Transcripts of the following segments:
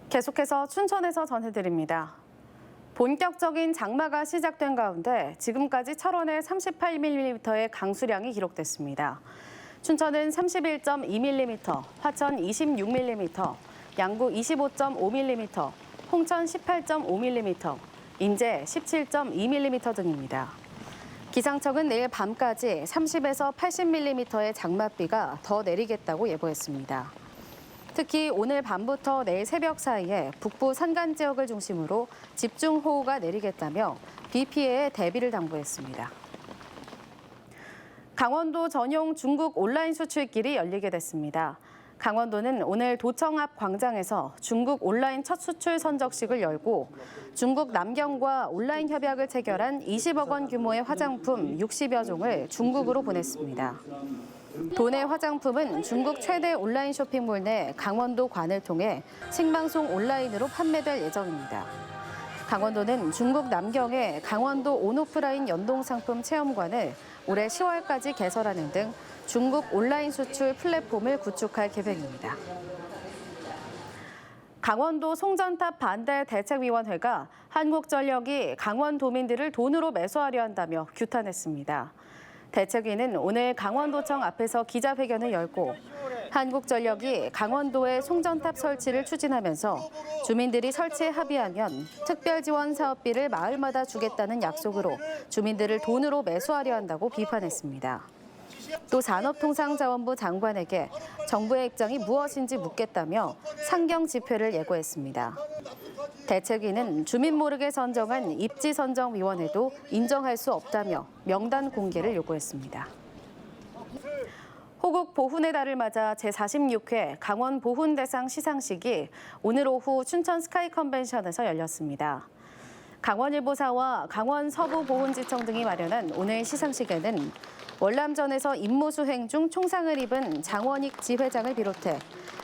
계속해서 춘천에서 전해드립니다. 본격적인 장마가 시작된 가운데 지금까지 철원에 38mm의 강수량이 기록됐습니다. 춘천은 31.2mm, 화천 26mm, 양구 25.5mm, 홍천 18.5mm, 인제 17.2mm 등입니다. 기상청은 내일 밤까지 30에서 80mm의 장맛비가 더 내리겠다고 예보했습니다. 특히 오늘 밤부터 내일 새벽 사이에 북부 산간 지역을 중심으로 집중호우가 내리겠다며 비 피해에 대비를 당부했습니다. 강원도 전용 중국 온라인 수출길이 열리게 됐습니다. 강원도는 오늘 도청 앞 광장에서 중국 온라인 첫 수출 선적식을 열고 중국 남경과 온라인 협약을 체결한 20억 원 규모의 화장품 60여 종을 중국으로 보냈습니다. 도내 화장품은 중국 최대 온라인 쇼핑몰 내 강원도 관을 통해 생방송 온라인으로 판매될 예정입니다. 강원도는 중국 남경의 강원도 온오프라인 연동상품 체험관을 올해 10월까지 개설하는 등 중국 온라인 수출 플랫폼을 구축할 계획입니다. 강원도 송전탑 반대 대책위원회가 한국전력이 강원도민들을 돈으로 매수하려 한다며 규탄했습니다. 대책위는 오늘 강원도청 앞에서 기자회견을 열고 한국전력이 강원도에 송전탑 설치를 추진하면서 주민들이 설치에 합의하면 특별지원 사업비를 마을마다 주겠다는 약속으로 주민들을 돈으로 매수하려 한다고 비판했습니다. 또 산업통상자원부 장관에게 정부의 입장이 무엇인지 묻겠다며 상경 집회를 예고했습니다. 대책위는 주민 모르게 선정한 입지선정위원회도 인정할 수 없다며 명단 공개를 요구했습니다. 호국 보훈의 달을 맞아 제46회 강원 보훈 대상 시상식이 오늘 오후 춘천 스카이 컨벤션에서 열렸습니다. 강원일보사와 강원 서부보훈지청 등이 마련한 오늘 시상식에는 월남전에서 임무 수행 중 총상을 입은 장원익 지회장을 비롯해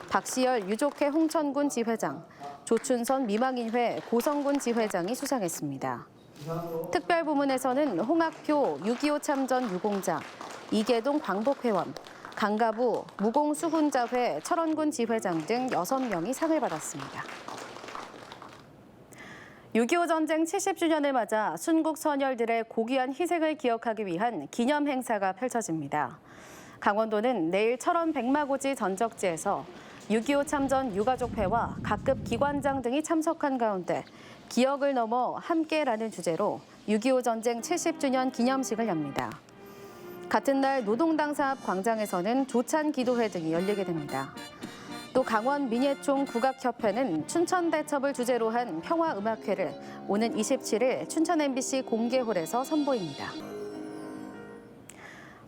박시열 유족회 홍천군 지회장, 조춘선 미망인회 고성군 지회장이 수상했습니다. 특별부문에서는 홍학표 6.25 참전 유공자, 이계동 광복회원, 강가부 무공수훈자회 철원군 지회장 등 6명이 상을 받았습니다. 6.25 전쟁 70주년을 맞아 순국 선열들의 고귀한 희생을 기억하기 위한 기념 행사가 펼쳐집니다. 강원도는 내일 철원 백마고지 전적지에서 6.25 참전 유가족회와 각급 기관장 등이 참석한 가운데 기억을 넘어 함께라는 주제로 6.25 전쟁 70주년 기념식을 엽니다. 같은 날 노동당사 앞 광장에서는 조찬 기도회 등이 열리게 됩니다. 또 강원 민예총 국악협회는 춘천대첩을 주제로 한 평화음악회를 오는 27일 춘천 MBC 공개홀에서 선보입니다.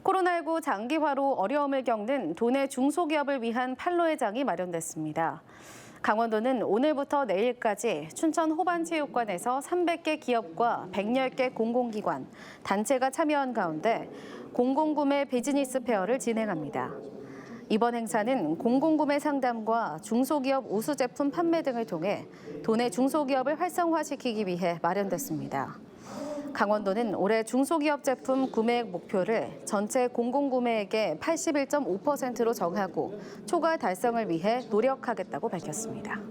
코로나19 장기화로 어려움을 겪는 도내 중소기업을 위한 판로회장이 마련됐습니다. 강원도는 오늘부터 내일까지 춘천 호반체육관에서 300개 기업과 110개 공공기관, 단체가 참여한 가운데 공공구매 비즈니스 페어를 진행합니다. 이번 행사는 공공구매 상담과 중소기업 우수제품 판매 등을 통해 도내 중소기업을 활성화시키기 위해 마련됐습니다. 강원도는 올해 중소기업 제품 구매액 목표를 전체 공공구매액의 81.5%로 정하고 초과 달성을 위해 노력하겠다고 밝혔습니다.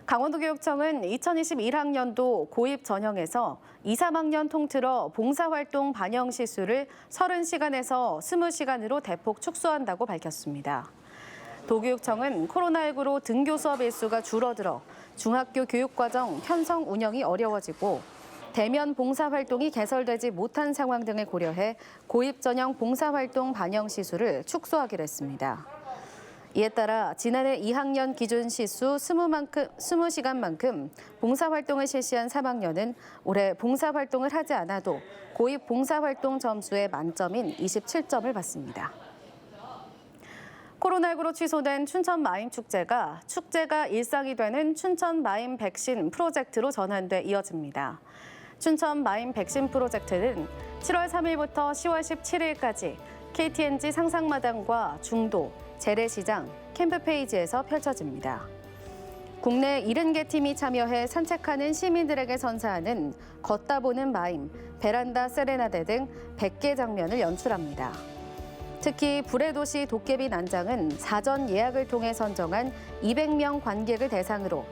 강원도교육청은 2021학년도 고입 전형에서 2, 3학년 통틀어 봉사활동 반영 시수를 30시간에서 20시간으로 대폭 축소한다고 밝혔습니다. 도교육청은 코로나19로 등교 수업 일수가 줄어들어 중학교 교육과정 편성 운영이 어려워지고 대면 봉사활동이 개설되지 못한 상황 등을 고려해 고입 전형 봉사활동 반영 시수를 축소하기로 했습니다. 이에 따라 지난해 2학년 기준 시수 20시간만큼 봉사활동을 실시한 3학년은 올해 봉사활동을 하지 않아도 고입 봉사활동 점수의 만점인 27점을 받습니다. 코로나19로 취소된 춘천 마임축제가 일상이 되는 춘천 마임 백신 프로젝트로 전환돼 이어집니다. 춘천 마임 백신 프로젝트는 7월 3일부터 10월 17일까지 KTNG 상상마당과 중도, 재래시장, 캠프페이지에서 펼쳐집니다. 국내 70개 팀이 참여해 산책하는 시민들에게 선사하는 걷다 보는 마임, 베란다 세레나데 등 100개 장면을 연출합니다. 특히 불의 도시 도깨비 난장은 사전 예약을 통해 선정한 200명 관객을 대상으로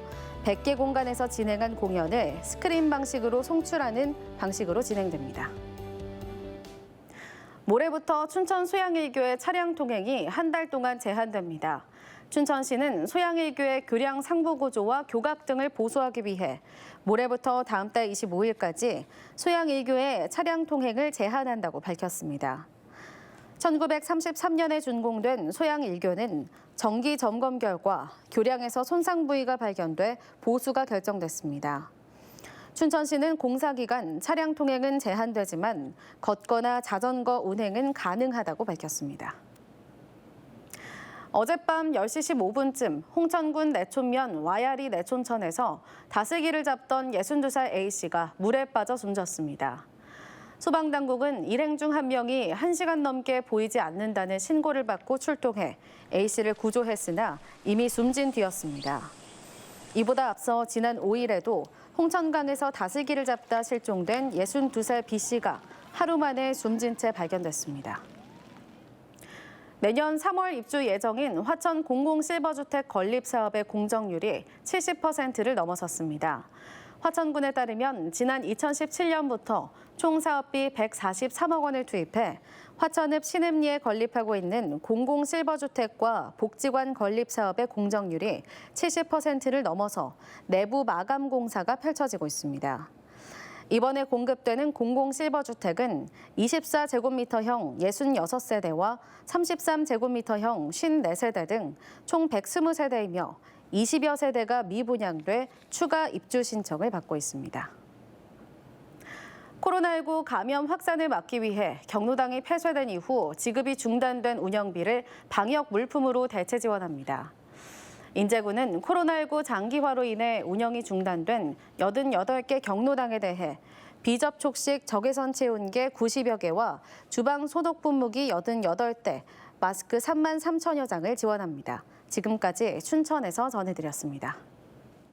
100개 공간에서 진행한 공연을 스크린 방식으로 송출하는 방식으로 진행됩니다. 모레부터 춘천 소양일교의 차량 통행이 한 달 동안 제한됩니다. 춘천시는 소양일교의 교량 상부 구조와 교각 등을 보수하기 위해 모레부터 다음 달 25일까지 소양일교의 차량 통행을 제한한다고 밝혔습니다. 1933년에 준공된 소양일교는 정기 점검 결과 교량에서 손상 부위가 발견돼 보수가 결정됐습니다. 춘천시는 공사 기간 차량 통행은 제한되지만 걷거나 자전거 운행은 가능하다고 밝혔습니다. 어젯밤 10시 15분쯤 홍천군 내촌면 와야리 내촌천에서 다슬기를 잡던 62살 A씨가 물에 빠져 숨졌습니다. 소방당국은 일행 중 한 명이 1시간 넘게 보이지 않는다는 신고를 받고 출동해 A씨를 구조했으나 이미 숨진 뒤였습니다. 이보다 앞서 지난 5일에도 홍천강에서 다슬기를 잡다 실종된 62살 B씨가 하루 만에 숨진 채 발견됐습니다. 내년 3월 입주 예정인 화천 공공실버주택 건립 사업의 공정률이 70%를 넘어섰습니다. 화천군에 따르면 지난 2017년부터 총 사업비 143억 원을 투입해 화천읍 신읍리에 건립하고 있는 공공실버주택과 복지관 건립 사업의 공정률이 70%를 넘어서 내부 마감 공사가 펼쳐지고 있습니다. 이번에 공급되는 공공실버주택은 24제곱미터형 66세대와 33제곱미터형 54세대 등 총 120세대이며 20여 세대가 미분양돼 추가 입주 신청을 받고 있습니다. 코로나19 감염 확산을 막기 위해 경로당이 폐쇄된 이후 지급이 중단된 운영비를 방역 물품으로 대체 지원합니다. 인제군은 코로나19 장기화로 인해 운영이 중단된 88개 경로당에 대해 비접촉식 적외선 체온계 90여 개와 주방 소독 분무기 88대, 마스크 3만 3천여 장을 지원합니다. 지금까지 춘천에서 전해드렸습니다.